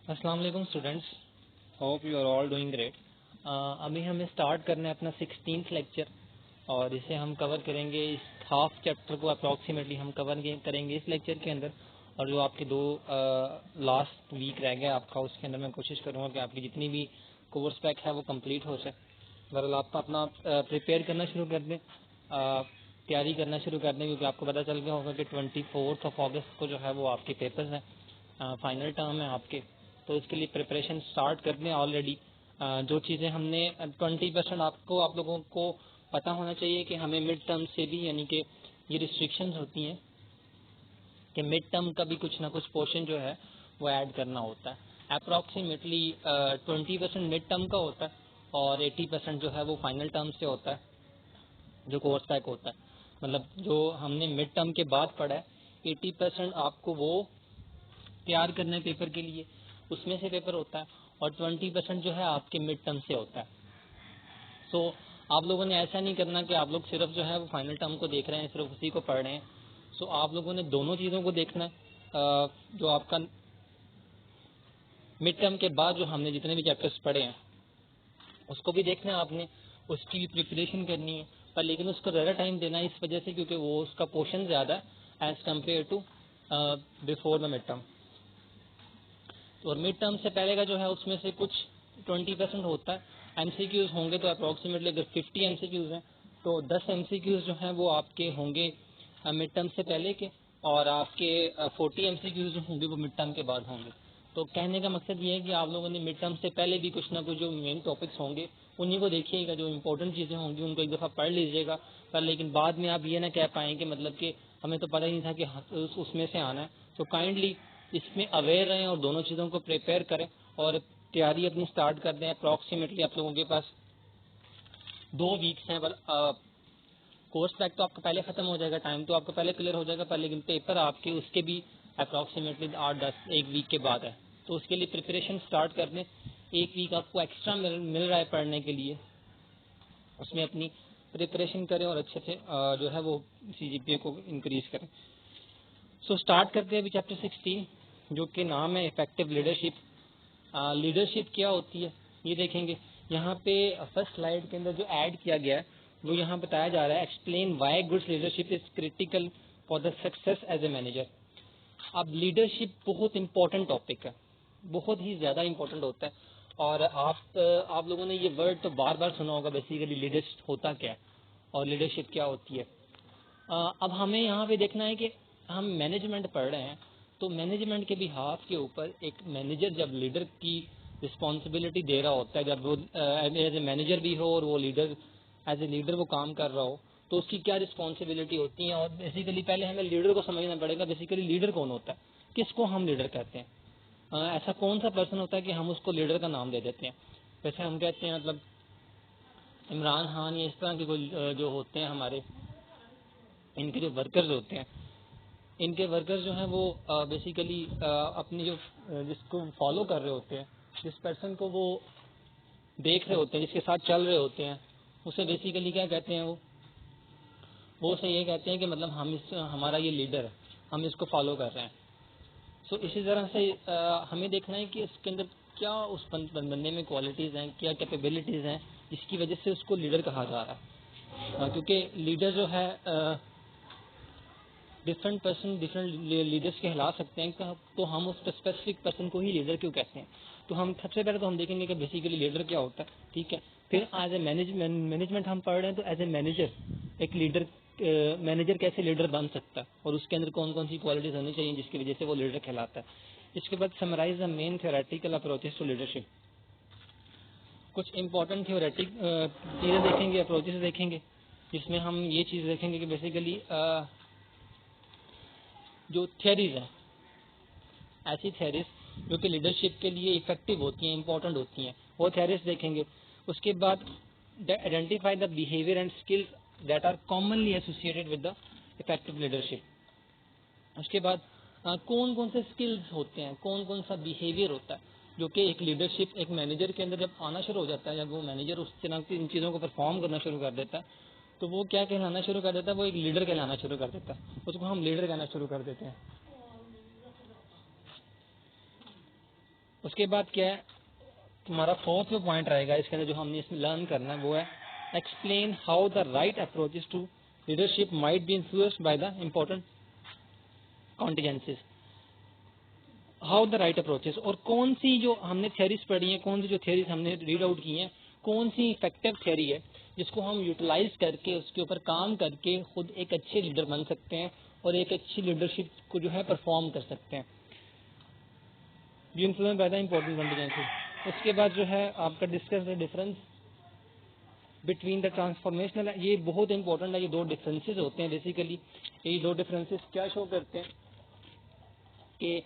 السلام علیکم students, hope you are all doing great. ابھی ہمیں اسٹارٹ کرنا ہے اپنا 16th لیکچر، اور اسے ہم کور کریں گے۔ اس ہاف چیپٹر کو اپروکسیمیٹلی ہم کور کریں گے اس لیکچر کے اندر، اور جو آپ کے دو لاسٹ ویک رہ گئے آپ کا، اس کے اندر میں کوشش کروں گا کہ آپ کی جتنی بھی کورس پیک ہے وہ کمپلیٹ ہو جائے۔ بہرحال آپ اپنا پریپیئر کرنا شروع کر دیں، تیاری کرنا شروع کر دیں، کیونکہ آپ کو پتہ چل گیا ہوگا کہ 24 اگست کو جو ہے وہ آپ کے پیپرز ہیں، فائنل ٹرم ہے آپ کے، تو اس کے لیے پریپریشن سٹارٹ کر دیں آلریڈی۔ جو چیزیں ہم نے 20% آپ لوگوں کو پتہ ہونا چاہیے کہ ہمیں مڈ ٹرم سے بھی، یعنی کہ یہ ریسٹرکشنز ہوتی ہیں کہ مڈ ٹرم کا بھی کچھ نہ کچھ پورشن جو ہے وہ ایڈ کرنا ہوتا ہے۔ اپروکسیمیٹلی 20% مڈ ٹرم کا ہوتا ہے اور 80% جو ہے وہ فائنل ٹرم سے ہوتا ہے، جو کورس پیک ہوتا ہے۔ مطلب جو ہم نے مڈ ٹرم کے بعد پڑھا ہے 80% آپ کو وہ تیار کرنا ہے پیپر کے لیے، اس میں سے پیپر ہوتا ہے، اور 20% جو ہے آپ کے مڈ ٹرم سے ہوتا ہے۔ سو آپ لوگوں نے ایسا نہیں کرنا کہ آپ لوگ صرف جو ہے وہ فائنل ٹرم کو دیکھ رہے ہیں، صرف اسی کو پڑھ رہے ہیں۔ سو آپ لوگوں نے دونوں چیزوں کو دیکھنا ہے، جو آپ کا مڈ ٹرم کے بعد جو ہم نے جتنے بھی چیپٹرز پڑھے ہیں اس کو بھی دیکھنا ہے آپ نے، اس کی بھی پریپریشن کرنی ہے، پر لیکن اس کو زیادہ ٹائم دینا ہے اس وجہ سے کیونکہ وہ اس کا پورشن زیادہ ہے as compared to before the mid term. اور مڈ ٹرم سے پہلے کا جو ہے اس میں سے کچھ 20% ہوتا ہے، ایم سی کیوز ہوں گے تو اپروکسیمیٹلی اگر 50 ایم سی کیوز ہیں تو 10 ایم سی کیوز جو ہیں وہ آپ کے ہوں گے مڈ ٹرم سے پہلے کے، اور آپ کے 40 ایم سی کیوز جو ہوں گے وہ مڈ ٹرم کے بعد ہوں گے۔ تو کہنے کا مقصد یہ ہے کہ آپ لوگوں نے مڈ ٹرم سے پہلے بھی کچھ نہ کچھ جو مین ٹاپکس ہوں گے انہیں کو دیکھیے گا، جو امپورٹنٹ چیزیں ہوں گی ان کو ایک دفعہ پڑھ لیجیے گا، پر لیکن بعد میں آپ یہ نہ کہہ پائیں کہ مطلب کہ ہمیں تو پتہ ہی نہیں تھا کہ اس میں سے آنا ہے۔ تو کائنڈلی اس میں اویئر رہیں اور دونوں چیزوں کو پریپیئر کریں اور تیاری اپنی سٹارٹ کر دیں۔ اپروکسیمیٹلی آپ لوگوں کے پاس 2 ویکس ہیں، کورس پیک تو آپ کا پہلے ختم ہو جائے گا، ٹائم تو آپ کا پہلے کلیئر ہو جائے گا، پر لیکن پیپر آپ کے اس کے بھی اپروکسیمیٹلی 8-10 ایک ویک کے بعد ہے۔ تو اس کے لیے پریپریشن سٹارٹ کر دیں۔ ایک ویک آپ کو ایکسٹرا مل رہا ہے پڑھنے کے لیے، اس میں اپنی پریپریشن کریں اور اچھے سے جو ہے وہ سی جی پی اے کو انکریز کریں۔ سو سٹارٹ کرتے ہیں ابھی چیپٹر 16 جو کہ نام ہے افیکٹو لیڈرشپ۔ لیڈرشپ کیا ہوتی ہے یہ دیکھیں گے یہاں پہ فرسٹ سلائیڈ کے اندر جو ایڈ کیا گیا ہے وہ یہاں بتایا جا رہا ہے، explain why good leadership is critical for the success as a manager. اب لیڈرشپ بہت امپورٹنٹ ٹاپک ہے، بہت ہی زیادہ امپورٹنٹ ہوتا ہے، اور آپ لوگوں نے یہ ورڈ تو بار بار سنا ہوگا بیسیکلی لیڈرشپ ہوتا کیا ہے اور لیڈرشپ کیا ہوتی ہے۔ اب ہمیں یہاں پہ دیکھنا ہے کہ ہم مینجمنٹ پڑھ رہے ہیں، تو مینجمنٹ کے بہاف کے اوپر ایک مینیجر جب لیڈر کی رسپانسبلٹی دے رہا ہوتا ہے، جب وہ ایز اے مینیجر بھی ہو اور وہ لیڈر ایز اے لیڈر وہ کام کر رہا ہو، تو اس کی کیا رسپانسبلٹی ہوتی ہیں۔ اور بیسیکلی پہلے ہمیں لیڈر کو سمجھنا پڑے گا، بیسیکلی لیڈر کون ہوتا ہے، کس کو ہم لیڈر کہتے ہیں، ایسا کون سا پرسن ہوتا ہے کہ ہم اس کو لیڈر کا نام دے دیتے ہیں۔ جیسے ہم کہتے ہیں مطلب عمران خان یا اس طرح کے کوئی جو ہوتے ہیں ہمارے، ان کے جو ورکرز ہوتے ہیں، ان کے ورکرز جو ہیں وہ بیسیکلی اپنی جو جس کو فالو کر رہے ہوتے ہیں، جس پرسن کو وہ دیکھ رہے ہوتے ہیں، جس کے ساتھ چل رہے ہوتے ہیں، اسے بیسیکلی کیا کہتے ہیں، وہ اسے یہ کہتے ہیں کہ مطلب ہمارا یہ لیڈر ہے، ہم اس کو فالو کر رہے ہیں۔ سو اسی طرح سے ہمیں دیکھنا ہے کہ اس کے اندر کیا اس بندے میں کوالٹیز ہیں، کیا کیپیبلٹیز ہیں جس کی وجہ سے اس کو لیڈر کہا جا رہا ہے۔ کیونکہ لیڈر جو ہے ڈفرینٹ پرسن ڈفرینٹ لیڈرس کہلا سکتے ہیں، تو ہم اس اسپیسیفک پرسن کو ہی لیڈر کیوں کہتے ہیں۔ تو ہم سب سے پہلے تو ہم دیکھیں گے کہ بیسیکلی لیڈر کیا ہوتا ہے، ٹھیک ہے۔ پھر ایز اے مینجمنٹ ہم پڑھ رہے ہیں، تو ایز اے مینیجر ایک لیڈر مینیجر کیسے لیڈر بن سکتا ہے اور اس کے اندر کون کون سی کوالٹیز ہونی چاہیے جس کی وجہ سے وہ لیڈر کہلاتا ہے۔ اس کے بعد summarize the main theoretical approaches to leadership, کچھ امپورٹنٹ تھیوریٹک چیزیں دیکھیں گے، اپروچز دیکھیں گے، جس میں ہم یہ چیز دیکھیں گے کہ بیسیکلی جو تھیوریز ہیں، ایسی تھیوریز جو کہ لیڈرشپ کے لیے افیکٹو ہوتی ہیں، امپورٹنٹ ہوتی ہیں، وہ تھیوریز دیکھیں گے۔ اس کے بعد identify the behaviour and skills that are commonly associated with the effective leadership. اس کے بعد کون کون سے اسکلز ہوتے ہیں، کون کون سا بیہیویئر ہوتا ہے جو کہ ایک لیڈرشپ ایک مینیجر کے اندر جب آنا شروع ہو جاتا ہے، جب وہ مینیجر اس طرح کی ان چیزوں کو پرفارم کرنا شروع کر دیتا ہے، تو وہ کیا کہلانا شروع کر دیتا ہے، وہ ایک لیڈر کہلانا شروع کر دیتا ہے، اس کو ہم لیڈر کہنا شروع کر دیتے ہیں۔ اس کے بعد کیا ہے تمہارا فورتھ جو پوائنٹ رہے گا اس کے اندر جو ہم نے اس میں لرن کرنا ہے وہ ہے explain how the right approaches to leadership might be influenced by the important contingencies. How the right approaches, اور کون سی جو ہم نے تھیوریز پڑھی ہیں, کون سی جو تھیوریز ہم نے ریڈ آؤٹ کی ہیں, کون سی افیکٹو تھیوری ہے جس کو ہم یوٹیلائز کر کے اس کے اوپر کام کر کے خود ایک اچھے لیڈر بن سکتے ہیں اور ایک اچھی لیڈرشپ کو جو ہے پرفارم کر سکتے ہیں. Be influence by the important contingencies. اس کے بعد جو ہے آپ کا discuss the difference between the transformational, یہ بہت امپورٹنٹ ہے. یہ دو ڈفرینسز ہوتے ہیں بیسیکلی. یہ دو ڈفرینسز کیا شو کرتے ہیں کہ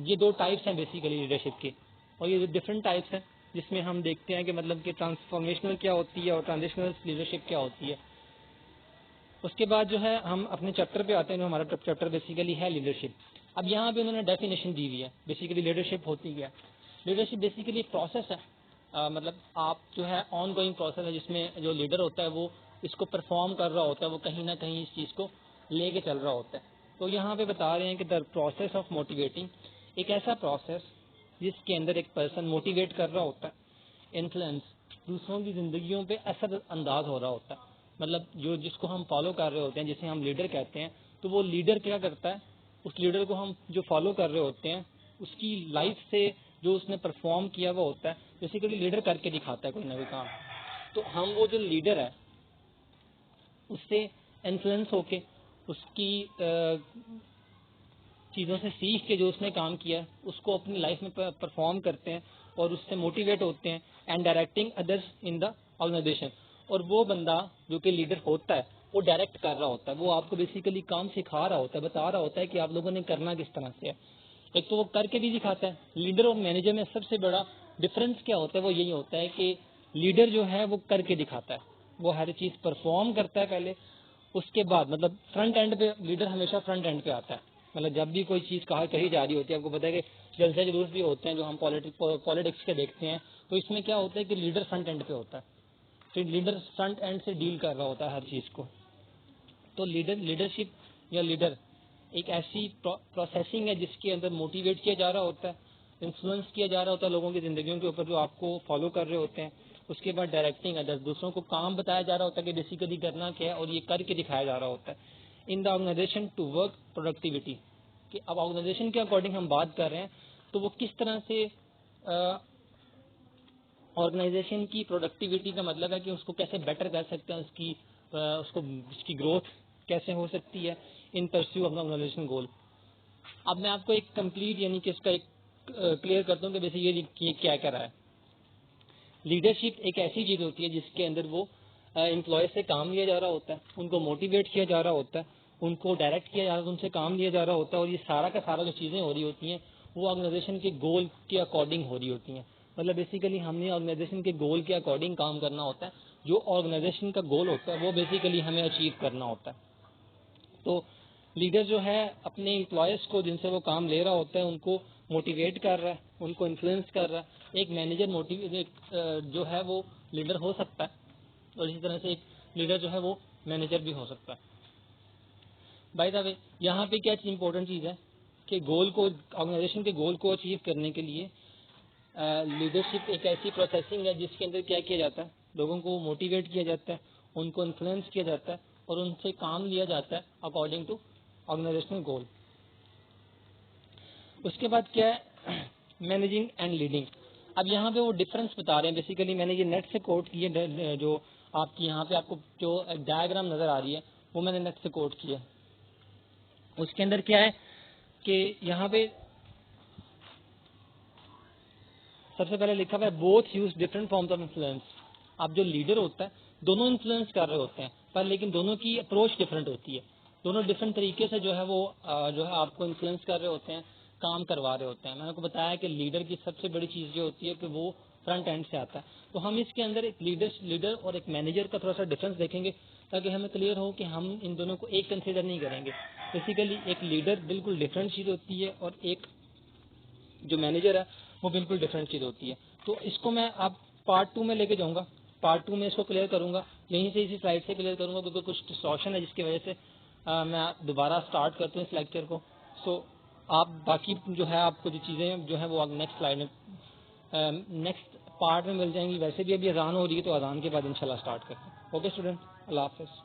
یہ دو ٹائپس ہیں بیسیکلی لیڈرشپ کے, اور یہ ڈفرینٹ ٹائپس ہیں جس میں ہم دیکھتے ہیں کہ مطلب کہ ٹرانسفارمیشنل کیا ہوتی ہے اور ٹرانزیشنل لیڈرشپ کیا ہوتی ہے. اس کے بعد جو ہے ہم اپنے چیپٹر پہ آتے ہیں جو ہمارا چیپٹر بیسیکلی ہے لیڈرشپ. اب یہاں پہ انہوں نے ڈیفینیشن دی ہوئی ہے بیسیکلی لیڈرشپ ہوتی کیا ہے. لیڈرشپ بیسیکلی ایک پروسیس ہے, مطلب آپ جو ہے آن گوئنگ پروسیس ہے جس میں جو لیڈر ہوتا ہے وہ اس کو پرفارم کر رہا ہوتا ہے, وہ کہیں نہ کہیں اس چیز کو لے کے چل رہا ہوتا ہے. تو یہاں پہ بتا رہے ہیں کہ دا پروسیس آف موٹیویٹنگ, ایک ایسا پروسیس جس کے اندر ایک پرسن موٹیویٹ کر رہا ہوتا ہے, انفلوئنس دوسروں کی زندگیوں پہ اثر انداز ہو رہا ہوتا ہے. مطلب جس کو ہم فالو کر رہے ہوتے ہیں جسے ہم لیڈر کہتے ہیں, تو وہ لیڈر کیا کرتا ہے, اس لیڈر کو ہم جو فالو کر رہے ہوتے ہیں اس کی لائف سے جو اس نے پرفارم کیا وہ ہوتا ہے بیسیکلی لیڈر کر کے دکھاتا ہے کوئی نہ کوئی کام. تو ہم وہ جو لیڈر ہے اس سے انفلوئنس ہو کے اس کی چیزوں سے سیکھ کے جو اس نے کام کیا ہے اس کو اپنی لائف میں پرفارم کرتے ہیں اور اس سے موٹیویٹ ہوتے ہیں and directing others in the organization. اور وہ بندہ جو کہ لیڈر ہوتا ہے وہ ڈائریکٹ کر رہا ہوتا ہے, وہ آپ کو بیسیکلی کام سکھا رہا ہوتا ہے, بتا رہا ہوتا ہے کہ آپ لوگوں نے کرنا کس طرح سے ہے. ایک تو وہ کر کے بھی دکھاتا ہے. لیڈر اور مینیجر میں سب سے بڑا ڈفرنس کیا ہوتا ہے, وہ یہی ہوتا ہے کہ لیڈر جو ہے وہ کر کے دکھاتا ہے, وہ ہر چیز پرفارم کرتا ہے پہلے, اس کے بعد مطلب فرنٹ اینڈ پہ لیڈر ہمیشہ فرنٹ اینڈ پہ آتا ہے. مطلب جب بھی کوئی چیز کہی جا رہی ہوتی ہے, آپ کو پتا ہے کہ جلسے جلوس بھی ہوتے ہیں جو ہم پالیٹکس کے دیکھتے ہیں, تو اس میں کیا ہوتا ہے کہ لیڈر فرنٹ اینڈ پہ ہوتا ہے, تو لیڈر فرنٹ اینڈ سے ڈیل کر رہا ہوتا ہے ہر چیز کو. تو لیڈرشپ یا لیڈر ایک ایسی پروسیسنگ ہے جس کے اندر موٹیویٹ کیا جا رہا ہوتا ہے, انفلوئنس کیا جا رہا ہوتا ہے لوگوں کی زندگیوں کے اوپر جو آپ کو فالو کر رہے ہوتے ہیں. اس کے بعد ڈائریکٹنگ ادر, دوسروں کو کام بتایا جا رہا ہوتا ہے کہ بیسیکلی کرنا کیا ہے اور یہ کر کے دکھایا جا رہا ہوتا ہے. ان the organization to work productivity, کہ اب آرگنائزیشن کے اکارڈنگ ہم بات کر رہے ہیں تو وہ کس طرح سے آرگنائزیشن کی پروڈکٹیوٹی کا مطلب ہے کہ اس کو کیسے بیٹر کر سکتے ہیں, اس کی گروتھ کیسے ہو سکتی ہے ان پرسیو آف دا آرگنائزیشن گول. اب میں آپ کو ایک کمپلیٹ یعنی کہ اس کا ایک کلیئر کرتا ہوں کہ ویسے یہ کیا کر رہا ہے. لیڈرشپ ایک ایسی چیز ہوتی ہے جس کے اندر وہ امپلائیز سے کام لیا جا رہا ہوتا ہے, ان کو موٹیویٹ کیا جا رہا ہوتا ہے, ان کو ڈائریکٹ کیا جا رہا ہے, ان سے کام لیا جا رہا ہوتا ہے, اور یہ سارا کا سارا جو چیزیں ہو رہی ہوتی ہیں وہ آرگنائزیشن کے گول کے اکارڈنگ ہو رہی ہوتی ہیں. مطلب بیسیکلی ہم نے آرگنائزیشن کے گول کے اکارڈنگ کام کرنا ہوتا ہے, جو آرگنائزیشن کا گول ہوتا ہے وہ بیسیکلی ہمیں اچیو کرنا ہوتا ہے. تو لیڈر جو ہے اپنے امپلائیز کو جن سے وہ کام لے رہا ہوتا ہے ان کو موٹیویٹ کر رہا ہے, ان کو انفلوئنس کر رہا ہے. ایک مینیجر جو ہے وہ لیڈر ہو سکتا ہے, اور اسی طرح سے ایک لیڈر جو ہے وہ مینیجر بھی ہو سکتا ہے. بائی دا وے یہاں پہ کیا امپورٹنٹ چیز ہے کہ گول کو آرگنائزیشن کے گول کو اچیو کرنے کے لیے لیڈرشپ ایک ایسی پروسیسنگ ہے جس کے اندر کیا کیا جاتا ہے, لوگوں کو موٹیویٹ کیا جاتا ہے, ان کو انفلوئنس کیا جاتا ہے اور ان سے کام لیا جاتا ہے اکارڈنگ ٹو آرگنائزیشنل گول. اس کے بعد کیا ہے مینیجنگ اینڈ لیڈنگ. اب یہاں پہ وہ ڈفرنس بتا رہے ہیں بیسیکلی, میں نے یہ نیٹ سے کوٹ کی ہے, جو آپ کی یہاں پہ آپ کو جو ڈائیگرام نظر آ رہی ہے وہ میں نے نیٹ سے کوٹ کیا. اس کے اندر کیا ہے کہ یہاں پہ سب سے پہلے لکھا ہوا ہے both use different forms of influence. اب جو لیڈر ہوتا ہے دونوں انفلوئنس کر رہے ہوتے ہیں, پر لیکن دونوں کی اپروچ ڈفرنٹ ہوتی ہے. دونوں ڈفرنٹ طریقے سے جو ہے وہ جو ہے آپ کو انفلوئنس کر رہے ہوتے ہیں, کام کروا رہے ہوتے ہیں. میں نے کو بتایا کہ لیڈر کی سب سے بڑی چیز یہ ہوتی ہے کہ وہ فرنٹ اینڈ سے آتا ہے. تو ہم اس کے اندر ایک لیڈر اور ایک مینیجر کا تھوڑا سا ڈفرنس دیکھیں گے تاکہ ہمیں کلیئر ہو کہ ہم ان دونوں کو ایک کنسیڈر نہیں کریں گے. بیسیکلی ایک لیڈر بالکل ڈفرنٹ چیز ہوتی ہے اور ایک جو مینیجر ہے وہ بالکل ڈفرنٹ چیز ہوتی ہے. تو اس کو میں اب پارٹ 2 میں لے کے جاؤں گا, پارٹ 2 میں اس کو کلیئر کروں گا, یہیں سے اسی سلائڈ سے کلیئر کروں گا کیونکہ کچھ ڈسٹورشن ہے جس کی وجہ سے میں دوبارہ سٹارٹ کرتا ہوں اس لیکچر کو. سو آپ باقی جو ہے آپ کو جو چیزیں جو ہے وہ نیکسٹ سلائیڈ میں نیکسٹ پارٹ میں مل جائیں گی. ویسے بھی ابھی اذان ہو رہی ہے تو اذان کے بعد انشاءاللہ اسٹارٹ کرتے ہیں. اوکے اسٹوڈنٹ, اللہ حافظ.